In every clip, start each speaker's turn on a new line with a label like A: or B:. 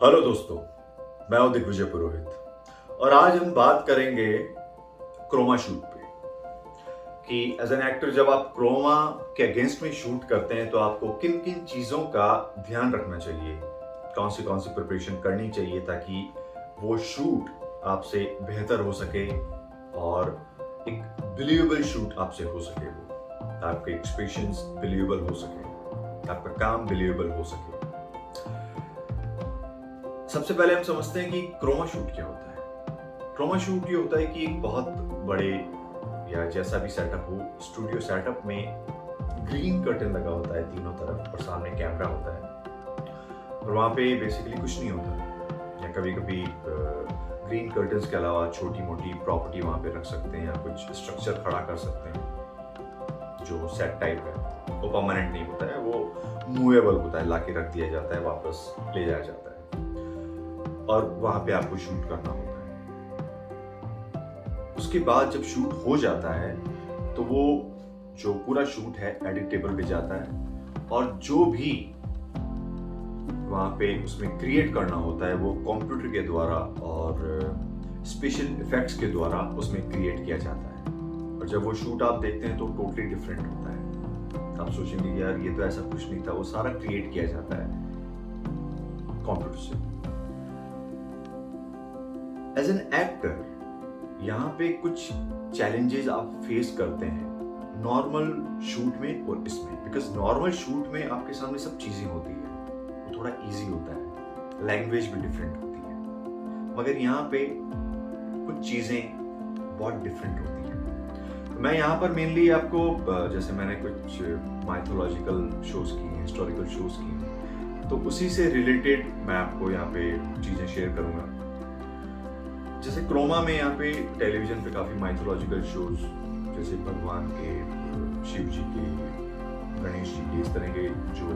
A: Hello दोस्तों, मैं हूं दिग्विजय पुरोहित और आज हम बात करेंगे क्रोमा शूट पे कि एज एन एक्टर जब आप क्रोमा के अगेंस्ट में शूट करते हैं तो आपको किन किन चीज़ों का ध्यान रखना चाहिए, कौन सी प्रिपरेशन करनी चाहिए ताकि वो शूट आपसे बेहतर हो सके और एक बिलीवेबल शूट आपसे हो सके, वो आपके एक्सप्रेशंस बिलीवेबल हो सके, आपका काम बिलीवेबल हो सके। सबसे पहले हम समझते हैं कि क्रोमा शूट क्या होता है। क्रोमा शूट ये होता है कि एक बहुत बड़े या जैसा भी सेटअप हो, स्टूडियो सेटअप में ग्रीन कर्टन लगा होता है तीनों तरफ और सामने कैमरा होता है और वहाँ पे बेसिकली कुछ नहीं होता, या कभी कभी ग्रीन कर्टन्स के अलावा छोटी मोटी प्रॉपर्टी वहाँ पे रख सकते हैं या कुछ स्ट्रक्चर खड़ा कर सकते हैं जो सेट टाइप है। वो परमानेंट नहीं होता है, वो मूवेबल होता है, लाके रख दिया जाता है, वापस ले जाया जाता है और वहां पे आपको शूट करना होता है। उसके बाद जब शूट हो जाता है तो वो जो पूरा शूट है एडिट टेबल पे जाता है और जो भी वहां पे उसमें क्रिएट करना होता है वो कंप्यूटर के द्वारा और स्पेशल इफेक्ट्स के द्वारा उसमें क्रिएट किया जाता है। और जब वो शूट आप देखते हैं तो टोटली डिफरेंट होता है। आप सोचेंगे कि यार ये तो ऐसा कुछ नहीं था, वो सारा क्रिएट किया जाता है कंप्यूटर से। एज एन एक्टर यहाँ पे कुछ चैलेंजेस आप फेस करते हैं नॉर्मल शूट में और इसमें, बिकॉज नॉर्मल शूट में आपके सामने सब चीजें होती है, वो थोड़ा इजी होता है, लैंग्वेज भी डिफरेंट होती है, मगर यहाँ पे कुछ चीजें बहुत डिफरेंट होती हैं। मैं यहाँ पर मेनली आपको, जैसे मैंने कुछ माइथोलॉजिकल शोज की, हिस्टोरिकल शोज की, तो उसी से रिलेटेड मैं आपको यहाँ पे चीजें शेयर करूंगा। जैसे क्रोमा में यहाँ पे टेलीविजन पे काफी माइथोलॉजिकल शोज, जैसे भगवान के, शिव जी के, गणेश जी के, इस तरह के जो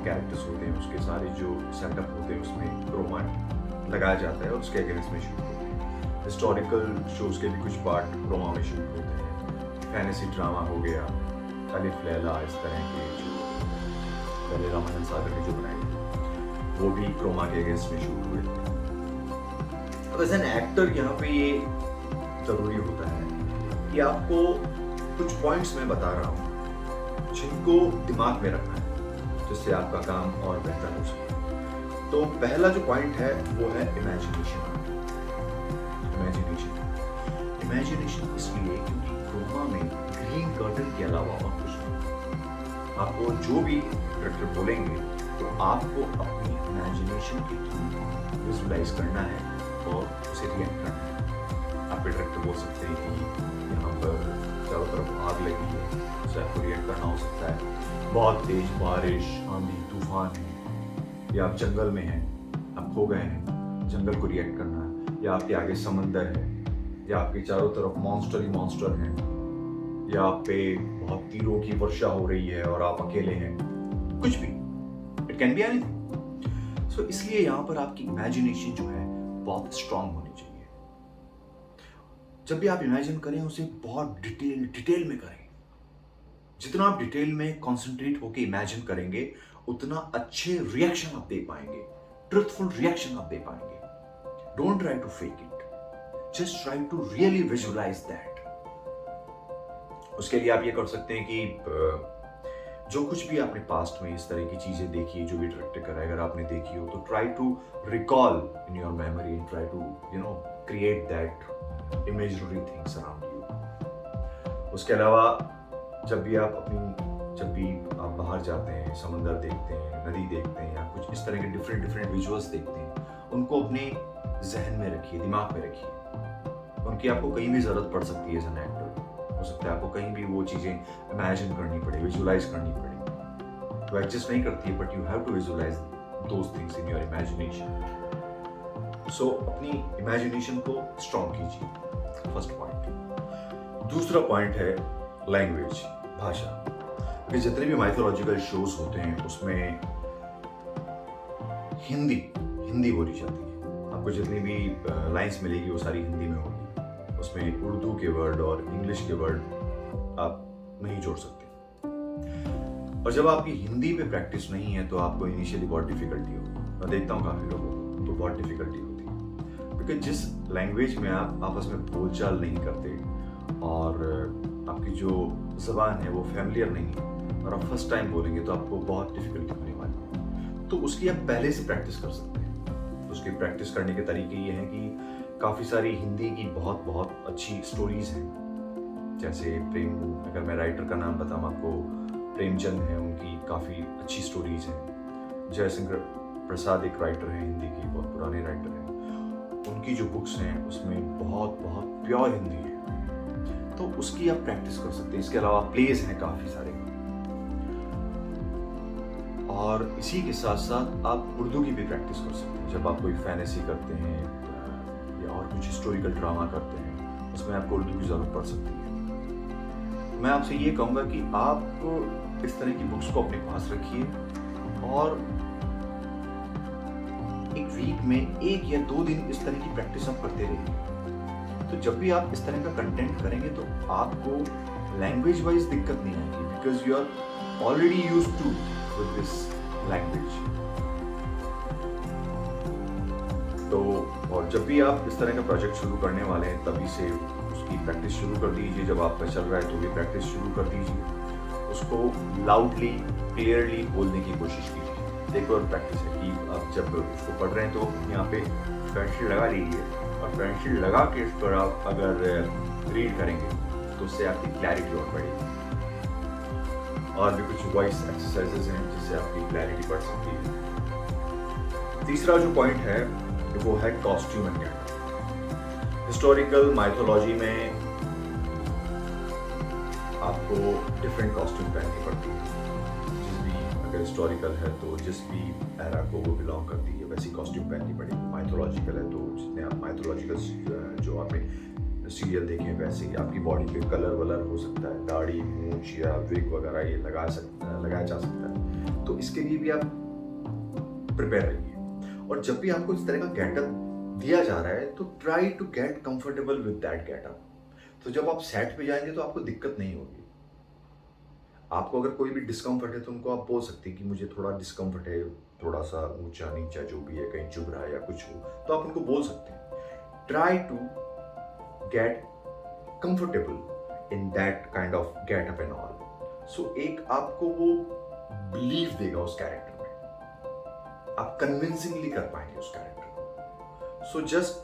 A: कैरेक्टर्स होते हैं उसके सारे जो सेटअप होते हैं उसमें क्रोमा लगाया जाता है और उसके अगेंस्ट में शूट होते हैं। हिस्टोरिकल शोज के भी कुछ पार्ट क्रोमा में शूट होते हैं। फैंटेसी ड्रामा हो गया, अलिफ लैला, इस तरह के जो पहले रामायण सागर में जो बनाए वो भी क्रोमा के अगेंस्ट में शूट हुए थे। अब एज एन एक्टर यहाँ पे ये जरूरी होता है कि आपको कुछ पॉइंट्स मैं बता रहा हूँ जिनको दिमाग में रखना है जिससे आपका काम और बेहतर हो सके। तो पहला जो पॉइंट है वो है इमेजिनेशन। इमेजिनेशन इसलिए क्योंकि क्रोमा में ग्रीन कर्टन के अलावा और कुछ नहीं। आपको जो भी डायरेक्टर बोलेंगे तो आपको अपनी इमेजिनेशन के थ्रू विजुलाइज करना है और उसे रिएक्ट करना है। आप डायरेक्टर बोल सकते हैं कि यहाँ पर चारों तरफ आग लगी है, उसे आपको रिएक्ट करना हो सकता है। बहुत तेज बारिश, आंधी, तूफान है, या आप जंगल में हैं, आप खो गए हैं, जंगल को रिएक्ट करना है, या आपके आगे समंदर है, या आपके चारों तरफ मॉन्स्टर ही मॉन्स्टर हैं, या आप पे बहुत तीरों की वर्षा हो रही है और आप अकेले हैं, कुछ भी, इट कैन बी एनीथिंग। सो इसलिए यहाँ पर आपकी इमेजिनेशन जो है बहुत स्ट्रांग होनी चाहिए। जब भी आप इमेजिन करें उसे बहुत डिटेल में करें। जितना आप डिटेल में कंसंट्रेट होकर इमेजिन करेंगे उतना अच्छे रिएक्शन आप दे पाएंगे, ट्रुथफुल रिएक्शन आप दे पाएंगे। Don't try to fake it, just try to really visualise that. उसके लिए आप ये कर सकते हैं कि जो कुछ भी आपने पास्ट में इस तरह की चीजें देखी है, जो भी डायरेक्टर कर रहा है, अगर आपने देखी हो तो try to recall in your memory and try to create that imaginary things around you. उसके अलावा जब भी आप बाहर जाते हैं, समंदर देखते हैं, नदी देखते हैं, या कुछ इस तरह के डिफरेंट विजुअल्स देखते हैं, उनको अपने जहन में रखिए, दिमाग में रखिए। उनकी आपको कहीं भी जरूरत पड़ सकती है एज एन एक्टर। हो सकता है आपको कहीं भी वो चीजें इमेजिन करनी पड़े, विजुअलाइज करनी पड़े, तो एडजस्ट नहीं करती है, but you have to visualise those things in your imagination. So अपनी इमेजिनेशन को स्ट्रॉन्ग कीजिए, फर्स्ट पॉइंट। दूसरा पॉइंट है लैंग्वेज, भाषा। क्योंकि जितने भी माइथोलॉजिकल शोज होते हैं उसमें हिंदी बोली जाती है। आपको जितनी भी लाइंस मिलेगी वो सारी हिंदी में होगी। उसमें उर्दू के वर्ड और इंग्लिश के वर्ड आप नहीं जोड़ सकते। और जब आपकी हिंदी पे प्रैक्टिस नहीं है तो आपको इनिशियली बहुत डिफिकल्टी होगी। मैं देखता हूँ काफी लोगों को तो बहुत डिफिकल्टी होती है, क्योंकि जिस लैंग्वेज में आप आपस में बोलचाल नहीं करते और आपकी जो ज़बान है वो फैमिलियर नहीं है और आप फर्स्ट टाइम बोलेंगे तो आपको बहुत डिफिकल्टी होने वाली है। तो उसकी आप पहले से प्रैक्टिस कर सकते हैं। उसकी प्रैक्टिस करने के तरीके ये हैं कि काफ़ी सारी हिंदी की बहुत बहुत अच्छी स्टोरीज़ हैं। जैसे प्रेम, अगर मैं राइटर का नाम बताऊँ आपको, प्रेमचंद हैं, उनकी काफ़ी अच्छी स्टोरीज़ हैं। जयशंकर प्रसाद एक राइटर हैं हिंदी की, बहुत पुराने राइटर हैं। उनकी जो बुक्स हैं उसमें बहुत बहुत प्योर हिंदी है, तो उसकी आप प्रैक्टिस कर सकते हैं। इसके अलावा प्लेस हैं काफ़ी सारे, और इसी के साथ साथ आप उर्दू की भी प्रैक्टिस कर सकते हैं। जब आप कोई फैंटेसी करते हैं या और कुछ हिस्टोरिकल ड्रामा करते हैं, उसमें आपको उर्दू की ज़रूरत पड़ सकती है। मैं आपसे ये कहूँगा कि आप इस तरह की बुक्स को अपने पास रखिए और एक वीक में 1 या 2 दिन इस तरह की प्रैक्टिस आप करते रहिए। तो जब भी आप इस तरह का कंटेंट करेंगे तो आपको लैंग्वेज वाइज दिक्कत नहीं आएगी, because you are already used to with this language. तो और जब भी आप इस तरह का प्रोजेक्ट शुरू करने वाले हैं तभी से उसकी प्रैक्टिस शुरू कर दीजिए। जब आपका चल रहा है तो भी प्रैक्टिस शुरू कर दीजिए। उसको लाउडली क्लियरली बोलने की कोशिश कीजिए। एक और प्रैक्टिस है कि आप जब उसको पढ़ रहे हैं तो यहाँ पे पेंसिल लगा लीजिए और पेंसिल लगा के इस पर आप अगर रीड करेंगे तो उससे आपकी क्लैरिटी और बढ़ेगी। और भी कुछ वॉइस एक्सरसाइजेज हैं जिससे आपकी क्लैरिटी बढ़ सकती है। तीसरा जो पॉइंट है वो है costume and getup. Historical mythology में आपको डिफरेंट कॉस्ट्यूम पहननी पड़ती है। जिस भी अगर हिस्टोरिकल है तो जिस भी एरा को वो बिलोंग करती है वैसी कॉस्ट्यूम पहननी पड़ेगी। माइथोलॉजिकल है तो जितने आप माइथोलॉजिकल जो आपने सीरियल देखे हैं वैसे ही आपकी बॉडी पे कलर वलर हो सकता है, दाढ़ी मूंछ या विग वगैरह ये लगाया जा सकता है। तो इसके लिए भी आप प्रिपेयर रहिए। और जब भी आपको इस तरह का गेटअप दिया जा रहा है तो try to get comfortable with that getup. तो जब आप सेट पे जाएंगे तो आपको दिक्कत नहीं होगी। आपको अगर कोई भी डिस्कम्फर्ट है तो उनको आप बोल सकते हैं कि मुझे थोड़ा डिस्कम्फर्ट है, थोड़ा सा ऊंचा नीचा जो भी है, कहीं चुभ रहा है या कुछ हो, तो आप उनको बोल सकते हैं। Try to get comfortable in that kind of getup and all. So एक आपको वो बिलीव देगा उस कैरेक्टर में, आप कन्विंसिंगली कर पाएंगे उस कैरेक्टर को। So just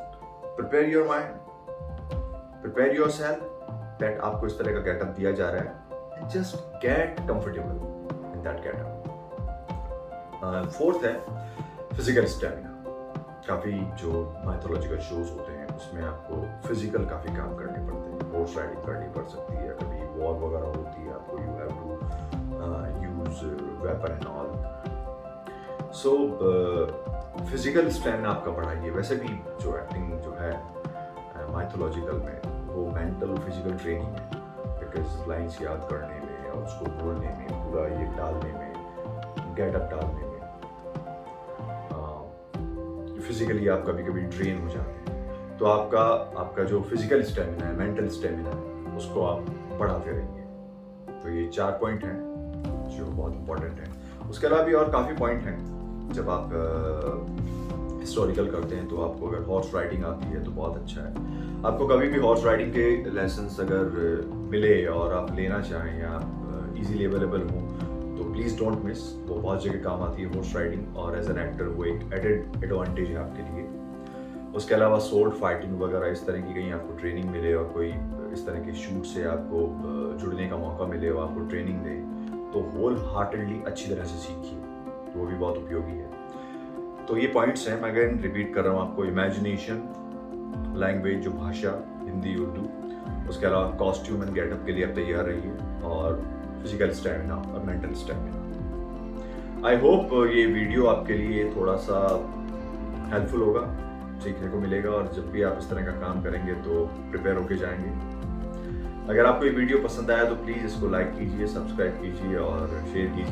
A: prepare your mind, prepare yourself that आपको इस तरह का गेटअप दिया जा रहा है, and just get comfortable in that getup. Fourth है फिजिकल स्टैमिना। काफी जो माइथोलॉजिकल शोज होते हैं उसमें आपको फिजिकल काफी काम करने पड़ते हैं। हॉर्स राइडिंग करनी पड़ सकती है, कभी वॉर वगैरह होती है, आपको you have to use weapon and all. So physical stamina आपका बढ़ाइए। वैसे भी जो एक्टिंग जो है माइथोलॉजिकल में वो मेंटल फिजिकल ट्रेनिंग है, बिकॉज लाइन्स याद करने में और उसको बोलने में, पूरा ये डालने में, गेटअप डालने में फिजिकली आप कभी कभी ड्रेन हो जाते हैं। तो आपका जो फिजिकल स्टेमिना है, मेंटल स्टेमिना है, उसको आप बढ़ाते रहेंगे। तो ये 4 पॉइंट हैं जो बहुत इंपॉर्टेंट हैं। उसके अलावा भी और काफ़ी पॉइंट हैं। जब आप हिस्टोरिकल करते हैं तो आपको अगर हॉर्स राइडिंग आती है तो बहुत अच्छा है। आपको कभी भी हॉर्स राइडिंग के लेसन्स अगर मिले और आप लेना चाहें या इजीली अवेलेबल हो तो प्लीज़ डोंट मिस। वो बहुत जगह काम आती है हॉर्स राइडिंग, और एज एन एक्टर वो एक एडेड एडवांटेज है आपके लिए। उसके अलावा सोर्ड फाइटिंग वगैरह इस तरह की कहीं आपको ट्रेनिंग मिले और कोई इस तरह के शूट से आपको जुड़ने का मौका मिले और आपको ट्रेनिंग दे तो होल हार्टेडली अच्छी तरह से सीखिए, तो वो भी बहुत उपयोगी है। तो ये पॉइंट्स हैं, मैं अगेन रिपीट कर रहा हूँ आपको। इमेजिनेशन, लैंग्वेज जो भाषा, हिंदी उर्दू, उसके अलावा कॉस्ट्यूम एंड गेटअप के लिए आप तैयार रहिए, और फिजिकल स्टैमिना और मेंटल स्टैमिना। आई होप ये वीडियो आपके लिए थोड़ा सा हेल्पफुल होगा, सीखने को मिलेगा, और जब भी आप इस तरह का काम करेंगे तो प्रिपेयर होके जाएंगे। अगर आपको ये वीडियो पसंद आया तो प्लीज़ इसको लाइक कीजिए, सब्सक्राइब कीजिए और शेयर कीजिए।